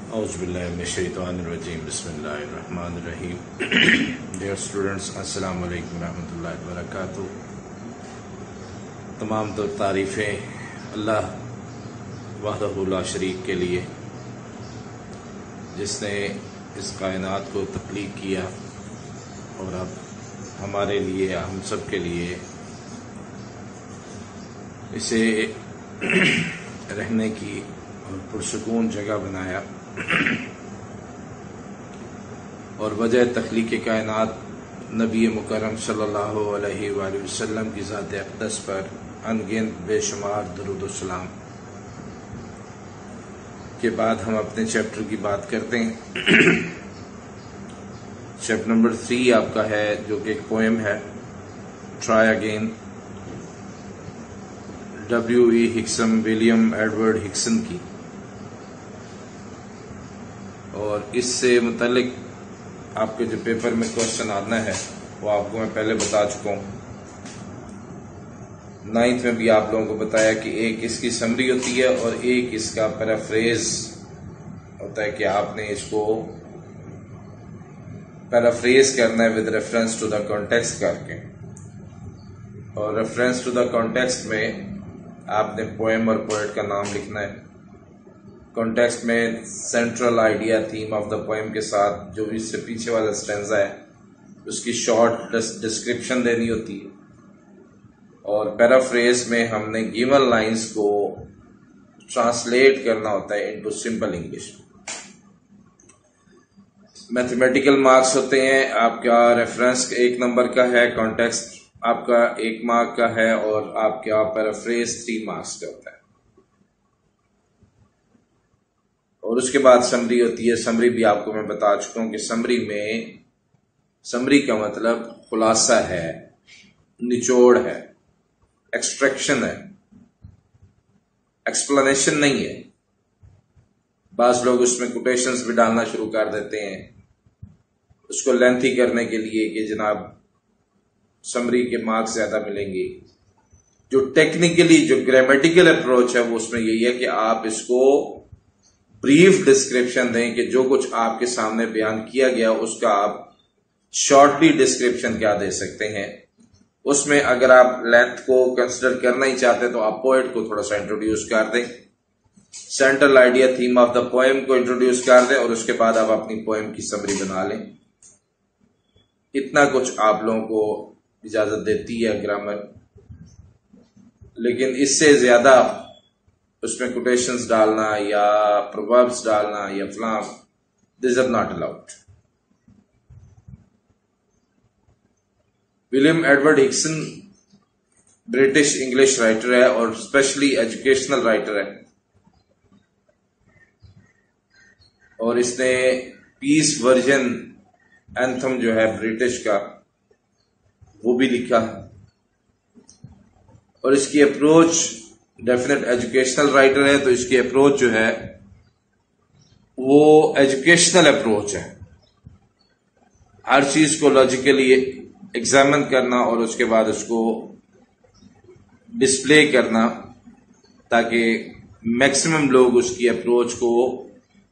اعوذ باللہ من الشیطان الرجیم بسم اللہ الرحمن الرحیم ڈیئر اسٹوڈنٹس، السلام علیکم ورحمۃ اللہ وبرکاتہ۔ تمام تعریفیں اللہ وحدہ لا شریک کے لیے، جس نے اس کائنات کو تخلیق کیا اور اب ہمارے لیے، ہم سب کے لیے اسے رہنے کی اور پرسکون جگہ بنایا۔ اور وجہ تخلیق کائنات نبی مکرم صلی اللہ علیہ وآلہ وسلم کی ذات اقدس پر انگنت بے شمار درود و سلام کے بعد ہم اپنے چیپٹر کی بات کرتے ہیں۔ چیپٹر نمبر 3 آپ کا ہے، جو کہ ایک پوئم ہے، try again, W.E. Hickson, William Edward Hickson کی۔ اور اس سے متعلق آپ کے جو پیپر میں کوشچن آنا ہے وہ آپ کو میں پہلے بتا چکا ہوں۔ 9th میں بھی آپ لوگوں کو بتایا کہ ایک اس کی سمری ہوتی ہے اور ایک اس کا پیرافریز ہوتا ہے کہ آپ نے اس کو پیرافریز کرنا ہے with reference to the context کر کے۔ اور ریفرنس ٹو دا کانٹیکسٹ میں آپ نے پوئم اور پوئٹ کا نام لکھنا ہے۔ کانٹیکسٹ میں central idea, theme of the poem کے ساتھ جو بھی اس سے پیچھے والا اسٹینزا ہے اس کی شارٹ ڈسکرپشن دینی ہوتی ہے۔ اور پیرافریز میں ہم نے گیون لائنز کو ٹرانسلیٹ کرنا ہوتا ہے into simple English. Mathematical marks ہوتے ہیں، آپ کا ریفرنس 1 نمبر کا ہے، کانٹیکسٹ آپ کا 1 مارک کا ہے، اور آپ کا پیرافریز 3 مارکس کا ہوتا ہے۔ اور اس کے بعد سمری ہوتی ہے۔ سمری بھی آپ کو میں بتا چکا ہوں کہ سمری کا مطلب خلاصہ ہے، نچوڑ ہے، ایکسٹریکشن ہے، ایکسپلینیشن نہیں ہے۔ بعض لوگ اس میں کوٹیشنز بھی ڈالنا شروع کر دیتے ہیں اس کو لینتھی کرنے کے لیے کہ جناب سمری کے مارکس زیادہ ملیں گے۔ جو ٹیکنیکلی، جو گرامیٹیکل اپروچ ہے وہ اس میں یہی ہے کہ آپ اس کو بریف ڈسکرپشن دیں کہ جو کچھ آپ کے سامنے بیان کیا گیا اس کا آپ شارٹلی ڈسکرپشن کیا دے سکتے ہیں۔ اس میں اگر آپ لینتھ کو کنسیڈر کرنا ہی چاہتے تو آپ پوئٹ کو تھوڑا سا انٹروڈیوس کر دیں، central idea, theme of the poem کو انٹروڈیوس کر دیں، اور اس کے بعد آپ اپنی پوئم کی سمری بنا لیں۔ اتنا کچھ آپ لوگوں کو اجازت دیتی ہے گرامر، لیکن اس سے زیادہ اس میں کوٹیشنز ڈالنا یا پرووربس ڈالنا یا فلاں، these are not allowed. William Edward Hickson British English writer ہے اور اسپیشلی ایجوکیشنل رائٹر ہے، اور اس نے پیس ورژن اینتھم جو ہے برٹش کا وہ بھی لکھا، اور اس کی اپروچ ڈیفینیٹ ایجوکیشنل رائٹر ہے تو اس کی اپروچ جو ہے وہ ایجوکیشنل اپروچ ہے۔ ہر چیز کو لاجیکلی ایگزامن کرنا اور اس کے بعد اس کو ڈسپلے کرنا تاکہ میکسیمم لوگ اس کی اپروچ کو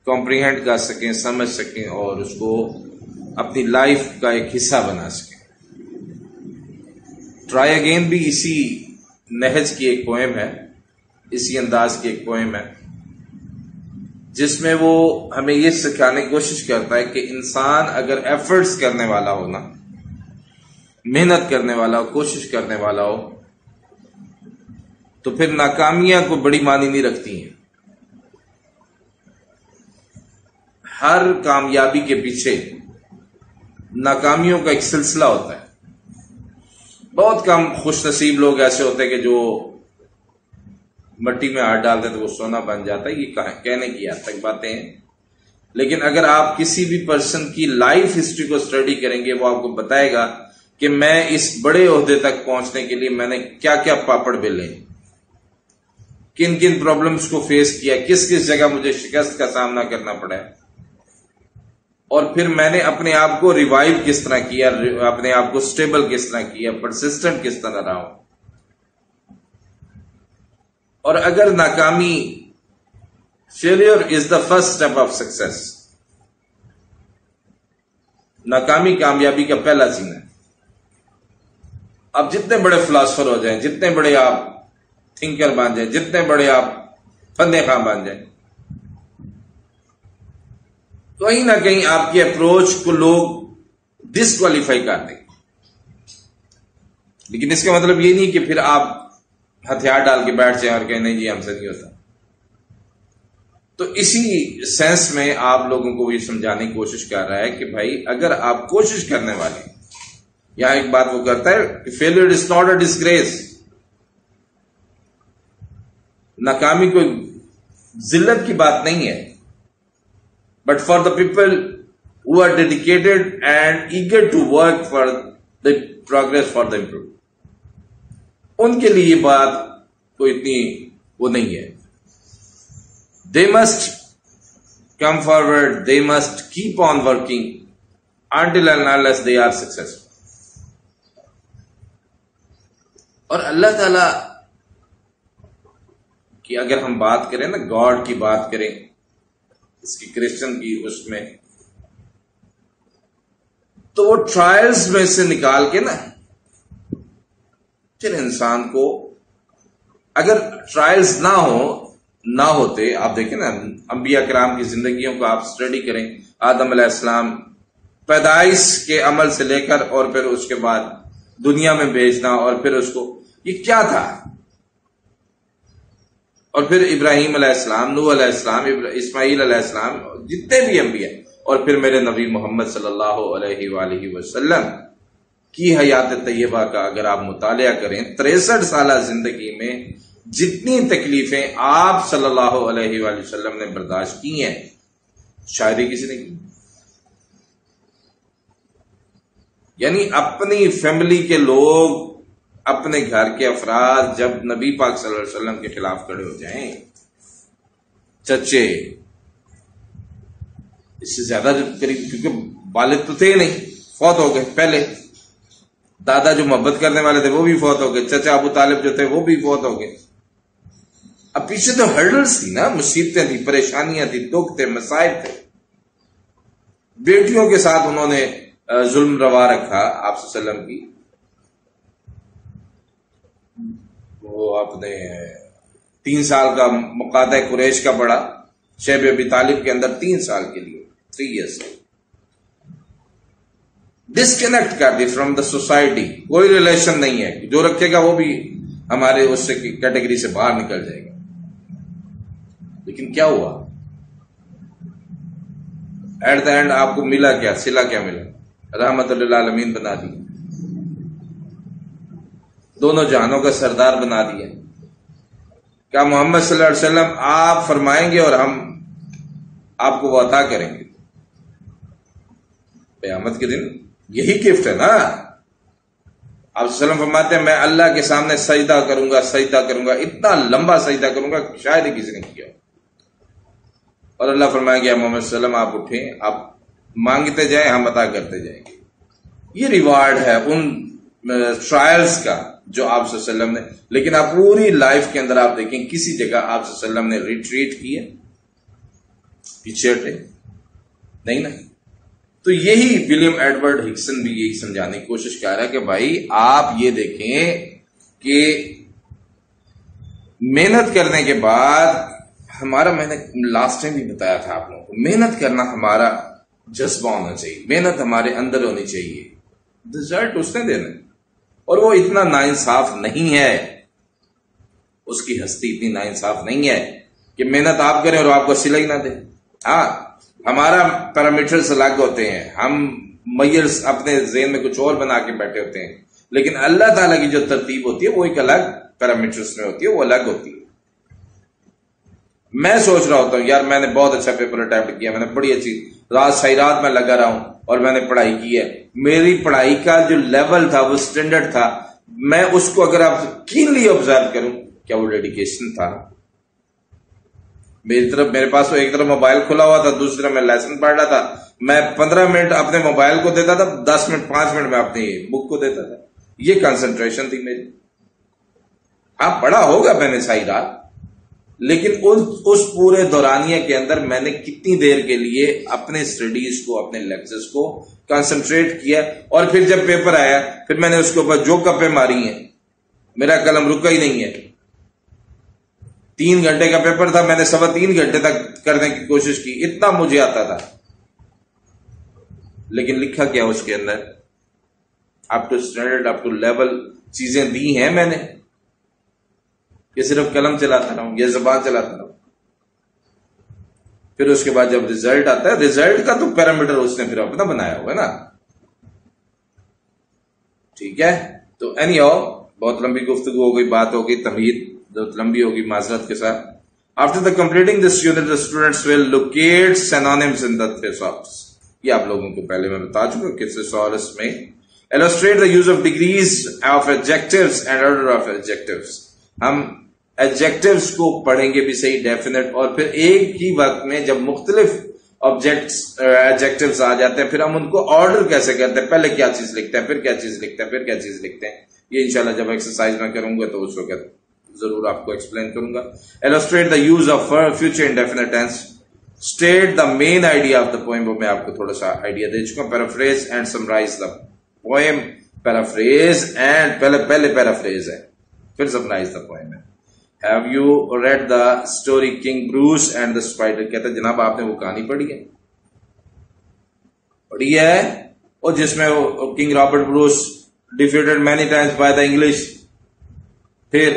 کمپریہینڈ کر سکیں، سمجھ سکیں اور اس کو اپنی لائف کا ایک حصہ بنا سکیں۔ ٹرائی اگین بھی اسی نہج کی ایک پوئم ہے، اسی انداز کی ایک پوئم ہے، جس میں وہ ہمیں یہ سکھانے کی کوشش کرتا ہے کہ انسان اگر ایفرٹس کرنے والا ہو نا، محنت کرنے والا ہو، کوشش کرنے والا ہو، تو پھر ناکامیاں کو بڑی معنی نہیں رکھتی ہیں۔ ہر کامیابی کے پیچھے ناکامیوں کا ایک سلسلہ ہوتا ہے۔ بہت کم خوش نصیب لوگ ایسے ہوتے ہیں کہ جو مٹی میں ہاتھ ڈالتے تو وہ سونا بن جاتا ہے، یہ کہنے کی حد تک باتیں ہیں۔ لیکن اگر آپ کسی بھی پرسن کی لائف ہسٹری کو اسٹڈی کریں گے، وہ آپ کو بتائے گا کہ میں اس بڑے عہدے تک پہنچنے کے لیے میں نے کیا کیا پاپڑ بیلے، کن کن پرابلمز کو فیس کیا، کس کس جگہ مجھے شکست کا سامنا کرنا پڑا ہے، اور پھر میں نے اپنے آپ کو ریوائیو کس طرح کیا، اپنے آپ کو سٹیبل کس طرح کیا، پرسسٹنٹ کس طرح رہا ہوں۔ اور اگر ناکامی failure is the first step of success. ناکامی کامیابی کا پہلا سین ہے. اب جتنے بڑے فلاسفر ہو جائیں، جتنے بڑے آپ تھنکر بن جائیں، جتنے بڑے آپ فندے خواہ بن جائیں، کہیں نہ کہیں آپ کی اپروچ کو لوگ ڈسکوالیفائی کر دیں. لیکن اس کا مطلب یہ نہیں کہ پھر آپ ہتھیار ڈال کے بیٹھ جائیں اور کہیں نہیں جی ہم سے نہیں ہوتا. تو اسی سینس میں آپ لوگوں کو یہ سمجھانے کی کوشش کر رہا ہے کہ بھائی اگر آپ کوشش کرنے والے ہیں، یہاں ایک بات وہ کرتا ہے کہ فیلئر از ناٹ اے ڈسگریس. ناکامی کوئی ذلت کی بات نہیں ہے، but for the people who are dedicated and eager to work for the progress for the improvement. ان کے لیے یہ بات کوئی اتنی وہ نہیں ہے. They must come forward, they must keep on working until and unless they are successful. اور اللہ تعالی کی اگر ہم بات کریں نا، گاڈ کی بات کریں، اس کی کرسچن کی، اس میں تو وہ ٹرائلز میں سے نکال کے نا پھر انسان کو، اگر ٹرائلز نہ ہوتے، آپ دیکھیں نا انبیاء کرام کی زندگیوں کو آپ سٹڈی کریں. آدم علیہ السلام پیدائش کے عمل سے لے کر اور پھر اس کے بعد دنیا میں بھیجنا، اور پھر اس کو یہ کیا تھا، اور پھر ابراہیم علیہ السلام، نوح علیہ السلام، اسماعیل علیہ السلام، جتنے بھی انبیاء، اور پھر میرے نبی محمد صلی اللہ علیہ وآلہ وسلم کی حیات طیبہ کا اگر آپ مطالعہ کریں، 63 سالہ زندگی میں جتنی تکلیفیں آپ صلی اللہ علیہ وآلہ وسلم نے برداشت کی ہیں شاید ہی کسی نے کی. یعنی اپنی فیملی کے لوگ، اپنے گھر کے افراد جب نبی پاک صلی اللہ علیہ وسلم کے خلاف کھڑے ہو جائیں، چچے اس سے زیادہ قریب، کیونکہ والد تو تھے نہیں، فوت ہو گئے پہلے، دادا جو محبت کرنے والے تھے وہ بھی فوت ہو گئے، چچا ابو طالب جو تھے وہ بھی فوت ہو گئے. اب پیچھے تو ہرڈلز تھی نا، مصیبتیں تھی، پریشانیاں تھی، دکھ تھے، مصائب تھے. بیٹیوں کے ساتھ انہوں نے ظلم روا رکھا آپ صلی اللہ علیہ وسلم کی. وہ اپنے 3 سال کا مقاطع قریش کا پڑا شیب ابی طالب کے اندر، 3 سال کے لیے، 3 years ڈسکنیکٹ کر دی فرام دا سوسائٹی. کوئی ریلیشن نہیں ہے، جو رکھے گا وہ بھی ہمارے اس سے کیٹیگری سے باہر نکل جائے گا. لیکن کیا ہوا ایٹ دا اینڈ؟ آپ کو ملا کیا؟ صلہ کیا ملا؟ رحمت للعالمین بنا دی، دونوں جہانوں کا سردار بنا دیا. کیا محمد صلی اللہ علیہ وسلم آپ فرمائیں گے اور ہم آپ کو وہ عطا کریں گے. قیامت کے دن یہی گفٹ ہے نا. آپ صلی اللہ علیہ وسلم فرماتے ہیں میں اللہ کے سامنے سجدہ کروں گا، اتنا لمبا سجدہ کروں گا شاید ہی کسی نے کیا. اور اللہ فرمائے گا محمد صلی اللہ علیہ وسلم آپ اٹھیں، آپ مانگتے جائیں، ہم عطا کرتے جائیں گے. یہ ریوارڈ ہے ان ٹرائلز کا جو آپ صلی اللہ علیہ وسلم نے. لیکن آپ پوری لائف کے اندر آپ دیکھیں کسی جگہ آپ صلی اللہ علیہ وسلم نے ریٹریٹ کی ہے، پیچھے ہٹے نہیں نا. تو یہی ولیم ایڈورڈ ہکسن بھی یہی سمجھانے کی کوشش کر رہا ہے کہ بھائی آپ یہ دیکھیں کہ محنت کرنے کے بعد ہمارا، میں نے لاسٹ ٹائم بھی بتایا تھا آپ لوگوں کو، محنت کرنا ہمارا جذبہ ہونا چاہیے، محنت ہمارے اندر ہونی چاہیے. رزلٹ اس نے دینا، اور وہ اتنا ناانصاف نہیں ہے، اس کی ہستی اتنی ناانصاف نہیں ہے کہ محنت آپ کریں اور آپ کو صلہ ہی نہ دے. ہاں ہمارا پیرامیٹرز الگ ہوتے ہیں، ہم میئرز اپنے ذہن میں کچھ اور بنا کے بیٹھے ہوتے ہیں، لیکن اللہ تعالیٰ کی جو ترتیب ہوتی ہے وہ ایک الگ پیرامیٹرز میں ہوتی ہے، وہ الگ ہوتی ہے. میں سوچ رہا ہوتا ہوں یار میں نے بہت اچھا پیپر اٹیمپٹ کیا، میں نے بڑی اچھی رات ساری رات میں لگا رہا ہوں اور میں نے پڑھائی کی ہے، میری پڑھائی کا جو لیول تھا وہ سٹینڈرڈ تھا، میں اس کو اگر آپ کینلی آبزرو کروں کیا وہ ڈیڈیکیشن تھا؟ میری طرف، میرے پاس تو ایک طرف موبائل کھلا ہوا تھا، دوسری طرف میں لیسن پڑھ رہا تھا، میں 15 منٹ اپنے موبائل کو دیتا تھا، 10 منٹ 5 منٹ میں اپنی بک کو دیتا تھا. یہ کنسنٹریشن تھی میری. ہاں پڑھا ہوگا میں نے ساری رات، لیکن اس پورے دورانیہ کے اندر میں نے کتنی دیر کے لیے اپنے اسٹڈیز کو، اپنے لیکچرز کو کنسنٹریٹ کیا، اور پھر جب پیپر آیا پھر میں نے اس کے اوپر جو کپیں ماری ہیں، میرا قلم رکا ہی نہیں ہے. 3 گھنٹے کا پیپر تھا، میں نے 3.25 گھنٹے تک کرنے کی کوشش کی، اتنا مجھے آتا تھا. لیکن لکھا کیا اس کے اندر؟ Up to standard, up to level چیزیں دی ہیں میں نے، کہ صرف قلم چلاتا رہا ہوں یا زبان چلاتا رہا ہوں. پھر اس کے بعد جب ریزلٹ آتا ہے، ریزلٹ کا تو پیرامیٹر اس نے پھر اپنا بنایا ہوا ہے نا. ٹھیک ہے، تو اینی ہاؤ بہت لمبی گفتگو ہو گئی، بات ہو گئی، تمہید بہت لمبی ہوگی معذرت کے ساتھ. After the completing this unit the students will locate synonyms in the thesaurus. یہ آپ لوگوں کو پہلے میں بتا چکا کہ تھیساورس میں illustrate the use of degrees of adjectives and order of adjectives. ہم ایڈجیکٹیوز کو پڑھیں گے بھی صحیح، ڈیفینیٹ، اور پھر ایک ہی وقت میں جب مختلف ایڈجیکٹیوز آ جاتے ہیں پھر ہم ان کو آرڈر کیسے کرتے ہیں، پہلے کیا چیز لکھتے ہیں، پھر کیا چیز لکھتے ہیں، پھر کیا چیز لکھتے ہیں. یہ انشاءاللہ جب ایکسرسائز میں کروں گا تو اس وقت ضرور آپ کو ایکسپلین کروں گا. illustrate the use of future indefinite tense. state the main idea of the poem. وہ میں آپ کو تھوڑا سا آئیڈیا دے چکا ہوں. paraphrase and summarize the poem. paraphrase and پہلے paraphrase ہے، پھر summarize the poem ہے. Have you read the story King Bruce and the Spider? کہتے ہیں جناب آپ نے وہ کہانی پڑھی ہے؟ پڑھی ہے، اور جس میں king Robert Bruce defeated many times by the English. پھر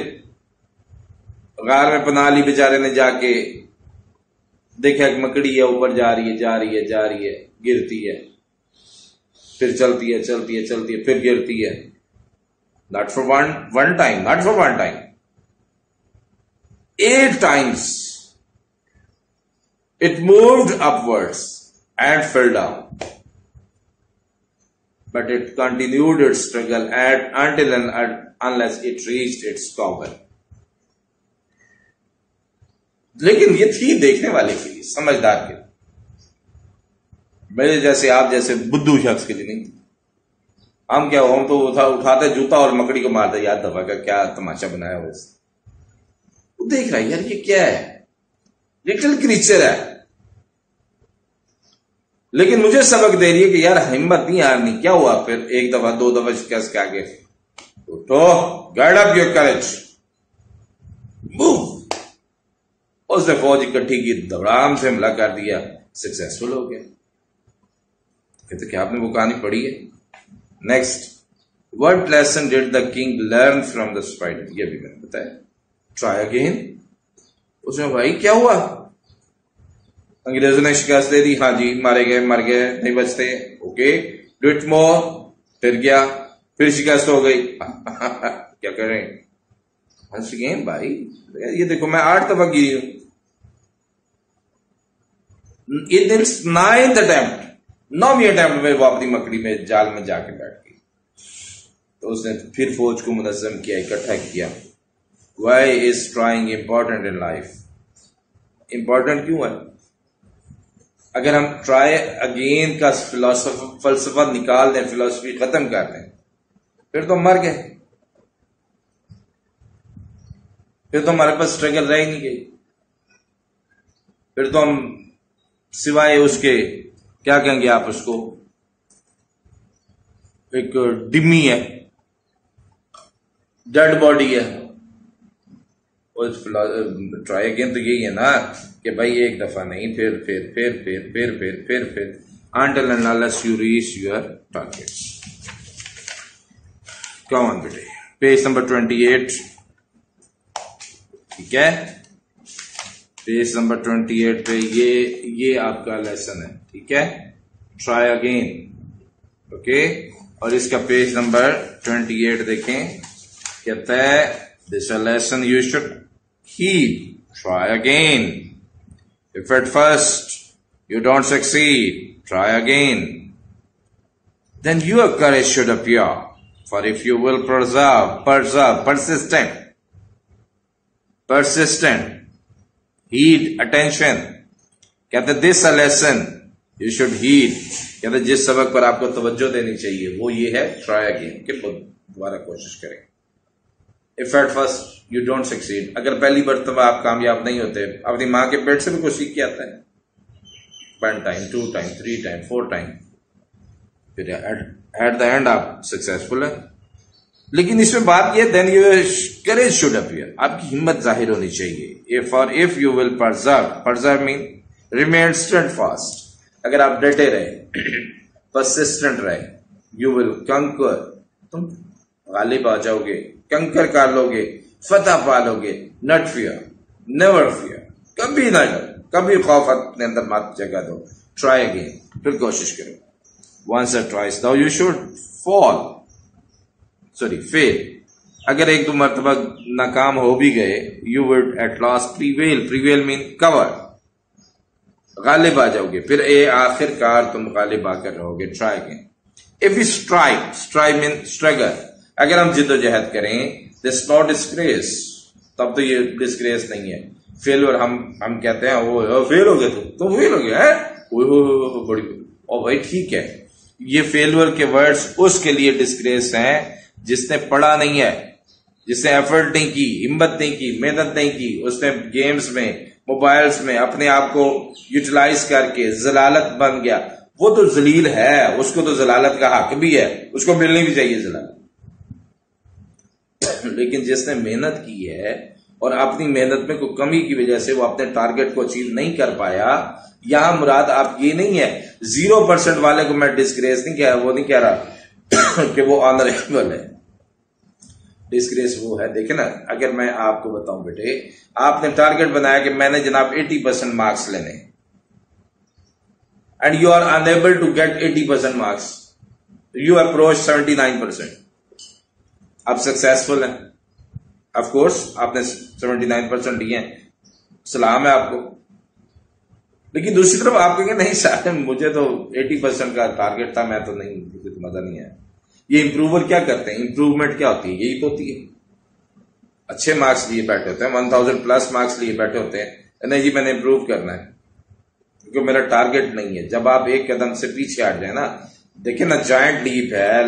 غار میں پناہ لی بیچارے نے، جا کے دیکھا ایک مکڑی ہے اوپر جا رہی ہے، گرتی ہے، پھر چلتی ہے، پھر گرتی ہے. Not for one time, not for one time. 8 times it moved upwards and fell down, but it continued its struggle until and unless it reached its cover. لیکن یہ تھی دیکھنے والے کے لیے، سمجھدار کے لیے، میرے جیسے آپ جیسے بدھو شخص کے لیے نہیں. ہم کیا، ہم تو اٹھاتے جوتا اور مکڑی کو مارتے. یاد دفعہ کا کیا تماشا بنایا ہوا ہے. وہ دیکھ رہا ہے یار یہ کیا ہے، لٹل کریچر ہے، لیکن مجھے سبق دے رہی ہے کہ یار ہمت نہیں ہارنی. کیا ہوا پھر؟ 1 دفعہ 2 دفعہ شکست کے آگے اٹھو، guard up your courage, move. اس نے فوج اکٹھی کی، دوران سے حملہ کر دیا، سکسیسفل ہو گیا. کہتے کہ آپ نے وہ کہانی پڑھی ہے. Next, what lesson did the king learn from the spider? یہ بھی میں نے بتایا. try again. اس میں بھائی کیا ہوا؟ انگریزوں نے شکست دے دی، ہاں جی مر گئے، نہیں بچتے. Okay, do it more. پھر کیا؟ پھر شکست ہو گئی. کیا کریں؟ once again بھائی، یہ دیکھو میں 8 دفعہ گری ہوں. in its 9th attempt 9ویں اٹیمپٹ میں وہ اپنی مکڑی میں جال میں جا کے بیٹھ گئی. تو اس نے پھر فوج کو منظم کیا، اکٹھا کیا. Why is trying important in life? Important کیوں ہے؟ اگر ہم ٹرائی اگین کا فلسفہ نکال دیں، فلسفی ختم کر دیں، پھر تو مر گئے، پھر تو ہمارے پاس اسٹرگل رہ ہی نہیں گئی. پھر تو ہم سوائے اس کے کیا کہیں گے آپ اس کو، ایک ڈمی ہے، ڈیڈ باڈی ہے. ٹرائی اگین تو یہی ہے نا کہ بھائی ایک دفعہ نہیں، پھر until and unless you reach your target. Come on بیٹے، پیج نمبر 28. ٹھیک ہے، پیج نمبر 28 پہ یہ آپ کا لیسن ہے. ٹھیک ہے، ٹرائی اگین. اوکے، اور اس کا پیج نمبر 28 دیکھیں. کہتا ہے this a lesson you should heed. Try again. If at first you don't succeed, try again. Then your courage should appear. For if you will persistent, heed, attention. کہتے this a lesson you should heed. کہتے جس سبق پر آپ کو توجہ دینی چاہیے وہ یہ ہے try again، کہ دوبارہ کوشش کریں. if at first you don't succeed, اگر پہلی مرتبہ آپ کامیاب نہیں ہوتے، اپنی ماں کے پیٹ سے بھی کچھ سیکھ کے آتا ہے. 1 time 2 time 3 time 4 time، پھر ایٹ دا اینڈ آپ سکسیسفل ہیں. لیکن اس میں بات یہ دین یور کریج شوڈ اپیئر، آپ کی ہمت ظاہر ہونی چاہیے. if you will preserve mean remain steadfast، اگر آپ ڈٹے رہے، persistent رہے، you will conquer، تم غالب آ جاؤ گے، کنکر کر لو گے، فتح پا لو گے. not fear، never fear، کبھی نہ ڈر، کبھی خوف اپنے اندر مت جگہ دو. try again، پھر کوشش کرو. once or twice though you should fail، اگر 1-2 مرتبہ ناکام ہو بھی گئے، you would at last prevail mean cover، غالب آ جاؤ گے، پھر آخر کار تم غالب آ کر رہو گے. try again. if we strive mean struggle، اگر ہم جد و جہد کریں، this not disgrace، تب تو یہ ڈسگریس نہیں ہے. فیلور ہم کہتے ہیں وہ فیل ہو گئے، تم فیل ہو گیا ہے، بڑی اور بھائی ٹھیک ہے. یہ فیلور کے ورڈز اس کے لیے ڈسگریس ہیں جس نے پڑھا نہیں ہے، جس نے ایفرٹ نہیں کی، ہمت نہیں کی، محنت نہیں کی، اس نے گیمز میں، موبائلز میں اپنے آپ کو یوٹیلائز کر کے ضلالت بن گیا. وہ تو ذلیل ہے، اس کو تو ضلالت کا حق بھی ہے، اس کو ملنی بھی چاہیے ضلالت. لیکن جس نے محنت کی ہے اور اپنی محنت میں کوئی کمی کی وجہ سے وہ اپنے ٹارگٹ کو اچیو نہیں کر پایا، یہاں مراد آپ یہ نہیں ہے 0% والے کو میں ڈسگریس نہیں کہہ رہا، وہ نہیں کہہ رہا کہ وہ آنریبل ہے. ڈسگریس وہ ہے، دیکھیں نا، اگر میں آپ کو بتاؤں بیٹے، آپ نے ٹارگٹ بنایا کہ میں نے جناب 80% مارکس لینے، and you are enable to get 80% marks, you approach 79%، آپ سکسیسفل ہیں. آف کورس آپ نے 79% لیے ہیں، سلام ہے آپ کو. لیکن دوسری طرف آپ کہیں گے نہیں سر مجھے تو 80% کا ٹارگٹ تھا، میں تو نہیں، مجھے تو مزہ نہیں آیا. یہ امپروور کیا کرتے ہیں؟ امپروومنٹ کیا ہوتی ہے؟ یہی تو ہوتی ہے، اچھے مارکس لیے بیٹھے ہوتے ہیں، 1000+ مارکس لیے بیٹھے ہوتے ہیں، نہیں جی میں نے امپروو کرنا ہے کیونکہ میرا ٹارگٹ نہیں ہے. جب آپ ایک قدم سے پیچھے ہٹ جائیں نا، دیکھیں نا، جائنٹ لیپ ہے،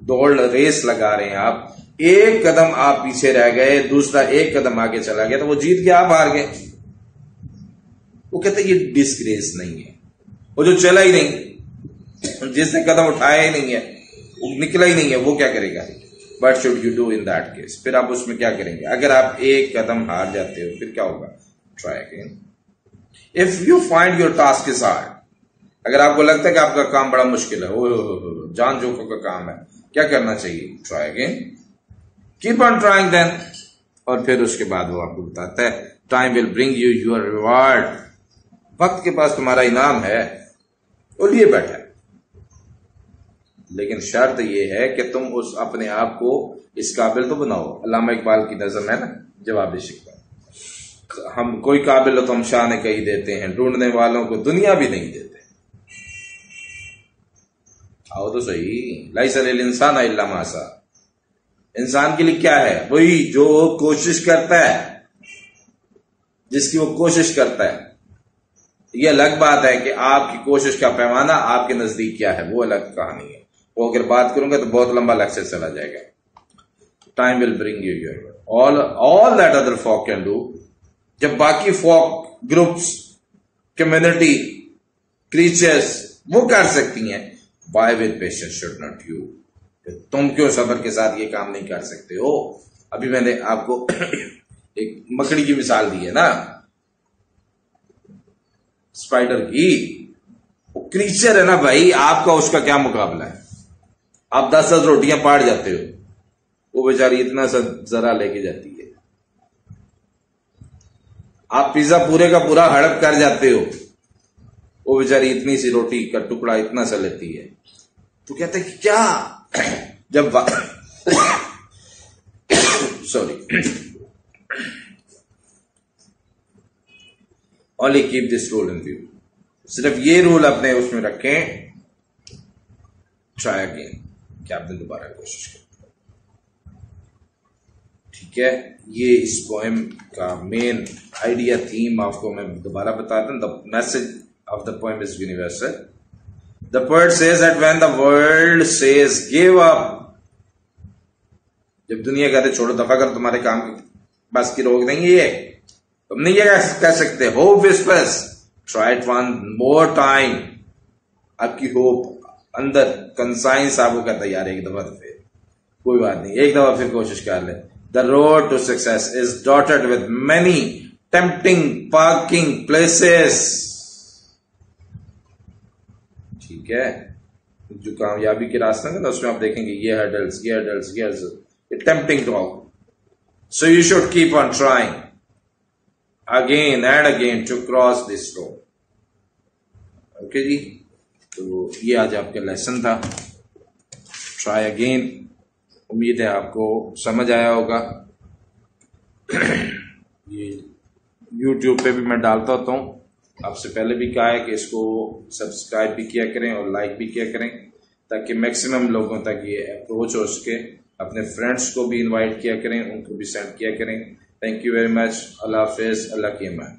دوڑ ریس لگا رہے ہیں آپ، ایک قدم آپ پیچھے رہ گئے، دوسرا ایک قدم آگے چلا گیا تو وہ جیت گیا، آپ ہار گئے. وہ کہتے ہیں یہ ڈسگریس نہیں ہے. وہ جو چلا ہی نہیں، جس نے قدم اٹھایا ہی نہیں ہے، وہ نکلا ہی نہیں ہے، وہ کیا کرے گا؟ What should you do in that case؟ پھر آپ اس میں کیا کریں گے؟ اگر آپ ایک قدم ہار جاتے ہو پھر کیا ہوگا؟ Try again. If you find your task is hard، اگر آپ کو لگتا ہے کہ آپ کا کام بڑا مشکل ہے، جان جوکوں کا کام ہے، کیا کرنا چاہیے؟ Try again. Keep on trying then. اور پھر اس کے بعد وہ آپ کو بتاتا ہے time will bring you your reward، وقت کے پاس تمہارا انعام ہے، وہ لیے بیٹھا ہے. لیکن شرط یہ ہے کہ تم اس اپنے آپ کو اس قابل تو بناؤ. علامہ اقبال کی نظم ہے نا، جواب شکوہ، ہم کوئی قابل ہو تو ہم شان کہیں دیتے ہیں، ڈھونڈنے والوں کو دنیا بھی نہیں دیتے. آؤ تو صحیح، لیس للانسان الا ما سعی، انسان کے لیے کیا ہے؟ وہی جو کوشش کرتا ہے، جس کی وہ کوشش کرتا ہے. یہ الگ بات ہے کہ آپ کی کوشش کا پیمانہ آپ کے نزدیک کیا ہے، وہ الگ کہانی ہے. وہ اگر بات کروں گا تو بہت لمبا لیکچر چلا جائے گا. Time will bring you your all that other folk can do. جب باقی فوک گروپس، کمیونٹی، کریچرز وہ کر سکتی ہیں، why with patience should not you؟ تم کیوں صبر کے ساتھ یہ کام نہیں کر سکتے ہو؟ ابھی میں نے آپ کو ایک مکڑی کی مثال دی ہے نا، اسپائڈر کی. وہ کریچر ہے نا بھائی، آپ کا اس کا کیا مقابلہ ہے؟ آپ 10 روٹیاں پاڑ جاتے ہو، وہ بیچاری اتنا سا ذرا لے کے جاتی ہے. آپ پیزا پورے کا پورا ہڑپ کر جاتے ہو، وہ بیچاری اتنی سی روٹی کا ٹکڑا اتنا سا لیتی ہے. تو کہتے ہیں کہ کیا جب sorry only keep this rule in view، صرف یہ رول اپنے اس میں رکھیں. try again، کہ آپ نے دوبارہ کوشش کی. ٹھیک ہے، یہ اس پوئم کا مین آئیڈیا، تھیم آپ کو میں دوبارہ بتاتا ہوں. the message of the poem is universal. The poet says that when the world says give up، جب دنیا کہتے چھوڑو دفع کر تمہارے کام بس کی روک دیں گے یہ، تم نہیں یہ کہہ سکتے. Hope whispers try it one more time. آپ کی ہوپ اندر کنسائنس آپ کو کہتا ہے یار ایک دفعہ تو پھر کوئی بات نہیں، ایک دفعہ پھر کوشش کر لیں. The road to success is dotted with many tempting parking places. ٹھیک ہے، جو کامیابی کے راستہ ہے نا اس میں آپ دیکھیں گے یہ hurdles یہ tempting to all. So you should keep on trying again and again to cross this road. Okay جی، تو یہ آج آپ کا لیسن تھا. Try again. امید ہے آپ کو سمجھ آیا ہوگا. یہ یوٹیوب پہ بھی میں ڈالتا ہوتا ہوں، آپ سے پہلے بھی کہا ہے کہ اس کو سبسکرائب بھی کیا کریں اور لائک بھی کیا کریں تاکہ میکسیمم لوگوں تک یہ اپروچ ہو سکے. اپنے فرینڈس کو بھی انوائٹ کیا کریں، ان کو بھی سینڈ کیا کریں. Thank you very much. Allah حافظ. اللہ کی امان.